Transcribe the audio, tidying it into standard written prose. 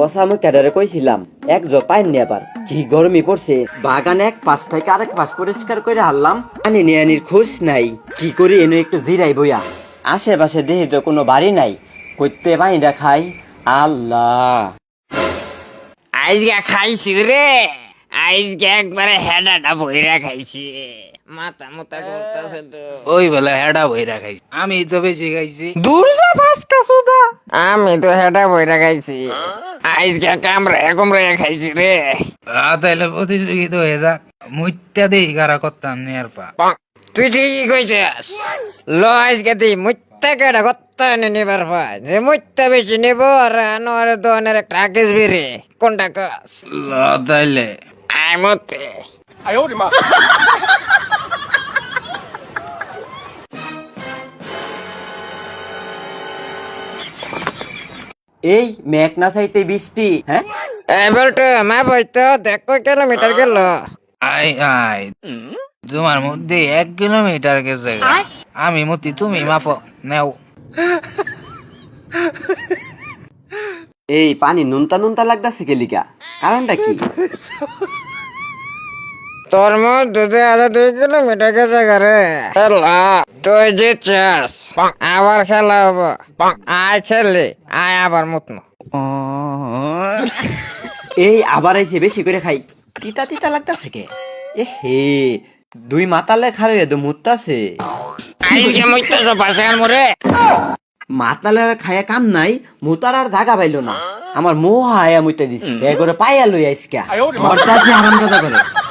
পচা মুই ক্যাডারে কইছিলাম এক জগ পাইন নি আবার কি গরমই পড়ছে বাগানে এক পাশ থেকে আরেক পাশ পরিষ্কার করে হারলাম পানি নিয়ে আনির খোঁজ নাই কি করি এনে একটু জিরাই বইয়া আশেপাশে দেখি তো কোনো বাড়ি নাই কইতে পানিটা খাই আল্লাহ আজকে খাইছি রে, আজকে একবারে হেডাটা বইরা খাইছি, মাথা মোতা করতেছে তো। ওই বেলা হেডা বইরা খাইছি, আমি তো বেশি খাইছি। দূর যা ফাসকা সুদা, আমি তো হেডা বইরা খাইছি, আজকে কামড়ে খাইছি রে। তাইলে প্রতিযোগিতা হয়ে যাক, মুইত্যা দেই কারা করতাম নিয়ার পা। তুই ঠিকই কইছিস, ল আজকে তুই মুত্তা কেডা করতে নিবার পা, যে মুত্তা বেশি নেব আর আনোয়ারের দোকানের একটা আকিস বিরে, কোনটা কস? ল তাইলে আই মতে এই মেঘ না চাইতে বৃষ্টি হ্যাঁ এবার তো মা বইতো দেখ কয় কিলোমিটার গেল। আই আই তোমার মধ্যে 1 কিলোমিটার গেছে, আমি মতি তুমি মাপো নেও। এই পানি নুনতা নুনতা লাগতাছে কেলিকা কারণটা কি তোর মধ্যে যে আধা 2 কিলোমিটার গেছে ঘরে তুই জিতছিস, আবার খেলা হবো, আয় খেললি আয় আবার মুতমু। এই আবার আইছে বেশি করে খাই তিতা তিতা লাগতাছে কে এ হে দুই মাতালে খারে এদ মুত্তাছে আজকে মুততেছ পাশান মরে। মাতালে খায়া কাম নাই মুতার আর জাগা পাইলো না আমার মোহ আয়া মুইতে দিছে এ করে পাইয়া লই আইসকা ঘরটা আছে আরাম করে